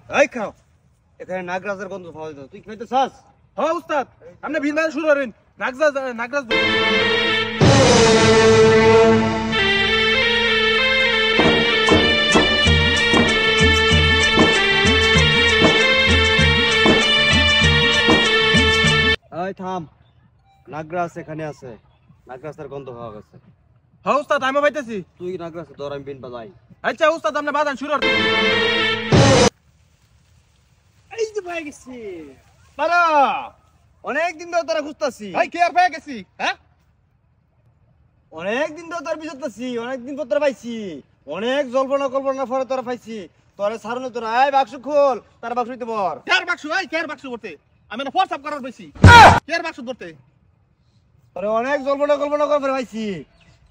এই খাও, এখানে নাগরাজের গন্ধ পাওয়া যেত, তুই খাইতে চাস? হ্যাঁ উস্তাদ, আপনি ভিন ভাই শুরু করেন। নাগরাজ এই থাম, নাগরাজ এখানে আছে, নাগরাজের গন্ধ পাওয়া গেছে। হ্যাঁ উস্তাদ, আমি পাইতেছি। তুই নাগরাজ ধর, আমি বিন বাজাই। আচ্ছা উস্তাদ, আপনি বাজান শুরু করেন। এই যে পেয়ে গেছি বাবা, অনেকদিন ধরে তোরা খুঁজতাছি। ভাই কি আর পেয়ে গেছি? হ্যাঁ অনেকদিন ধরে তোর বিচরতাছি, অনেকদিন পর তোরা পাইছি, অনেক জল্পনা কল্পনা পরে তোরা পাইছি। তোরা সারনে তোরা এই বাক্স খোল, তার বাক্স দিতে বর। কেয়ার বাক্স, ভাই কেয়ার বাক্স করতে আমি না ফোর্স আপ করার বেশি। কেয়ার বাক্স ধরতে তোরা অনেক জল্পনা কল্পনা করে পাইছি,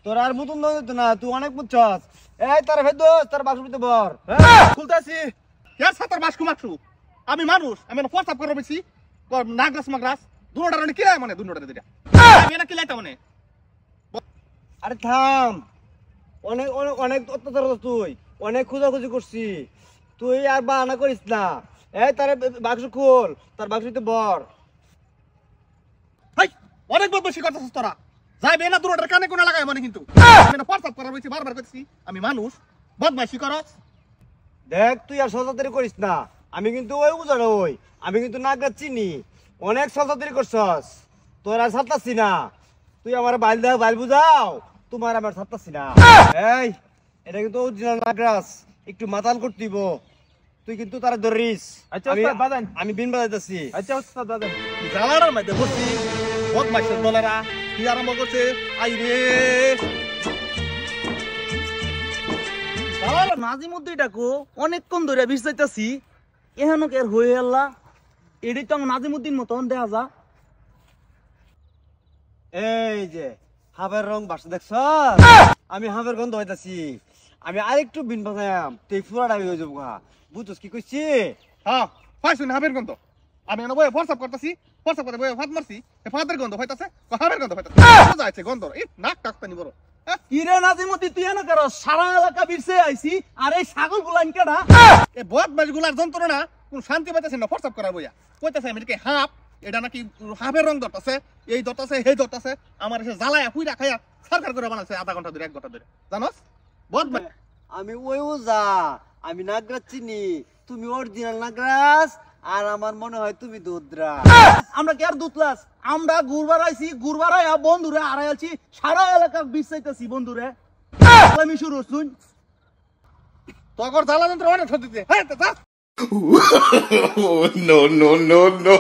তোরা আর মতন নয় না, তুই অনেক বুঝছস। এই তার ভেদ তার বাক্স দিতে বর। খুলতেছি। কেয়ার সাতার বাক্স মাক্সু, আমি মানুষ, আমি না ফোর্স আপ করার বেশি। নাগরাজ মাগরাজ দুটোটা রানি কিলাই মানে, দুটোটা দিটা আমি না কিলাইতা মানে। আরে থাম, অনেক অনেক অনেক অত্যাচার করছিস তুই, অনেক খোঁজাখুঁজি করছি, তুই আর বাহানা করিস না। এই তার বাক্স খোল, তার বাক্স দিতে বর। ভাই অনেক বেশি করতেছিস তোরা, যাইবে না দুটোটার কানে কোনে লাগাই মানে, কিন্তু আমি না ফোর্স আপ করার বেশি, বারবার করছি আমি মানুষ, বদমাইশি করস। দেখ তুই আর সজাতারি করিস না, আমি কিন্তু ওই বুঝানো ওই, আমি কিন্তু নাগরাজ চিনি, অনেক সজাতারি করছস, তোর আর ছাড়তাছি না। তুই আমার বাইল দেখ, বাইল বুঝাও, তোমার আমার ছাড়তাছি না। এই এটা কিন্তু অরিজিনাল নাগরাজ, একটু মাতাল করতে দিব, তুই কিন্তু তারা ধরিস। আচ্ছা উস্তাদ বাজান। আমি বিন বাজাইতেছি। আচ্ছা উস্তাদ বাজান। জালাড়ার মধ্যে বসছি, বদমাইশের দলেরা কি আরম্ভ করছে। আই রে বাবা নাজিমুদ্দিন ডাকো, অনেকক্ষণ ধরে বিষ যাইতাছি, এখানো কে হয়ে আল্লাহ, এটাই তো নাজিমুদ্দিন মতন দেখা যা। এই যে হাবের রং বাসা দেখছ, আমি হাবের গন্ধ হইতাছি, আমি আরেকটু বিন বাজাম, তুই পুরাটা হয়ে যাবো। বুঝছস কি কইছি? হ্যাঁ পাইছুন হাবের গন্ধ, আমি এনে বয়ে ফোর্স আপ করতেছি, ফোর্স আপ করে বয়ে ফাত মারছি, ফাদের গন্ধ হইতাছে, হাবের গন্ধ হইতাছে, যাচ্ছে গন্ধ। এই নাক টাকতানি বড়। কি রে নাজিমুদ্দিন, তুই এনে কেন সারা এলাকা বিরছে আইছি, আর এই ছাগল গুলান কেডা? এই বদমাইশ গুলার যন্ত্রণা কোন শান্তি পাইতেছে না, ফোর্স আপ করার বইয়া কইতাছে আমি কি হাফ, এটা নাকি হাফের রং ধরতেছে, এই ধরতেছে সেই ধরতেছে, আমার এসে জ্বালায়া হুইরা খাইয়া সরকার করে বানাইছে আধা ঘন্টা ধরে 1 ঘন্টা ধরে, জানোস বদমাইশ। আমি ওই ওজা, আমি নাগরাজ চিনি, তুমি অরিজিনাল নাগরাজ, আর আমার মনে হয় তুমি দুধরা। আমরা কি আর দুতলাস, আমরা ঘুরবার আইছি, ঘুরবার আয়া বন্ধুরে আড়াই আছি, সারা এলাকা বিষ চাইতেছি বন্ধুরে। আমি শুরু শুন তখন জ্বালা যন্ত্র অনেক সত্যি। হ্যাঁ no, no, no, no.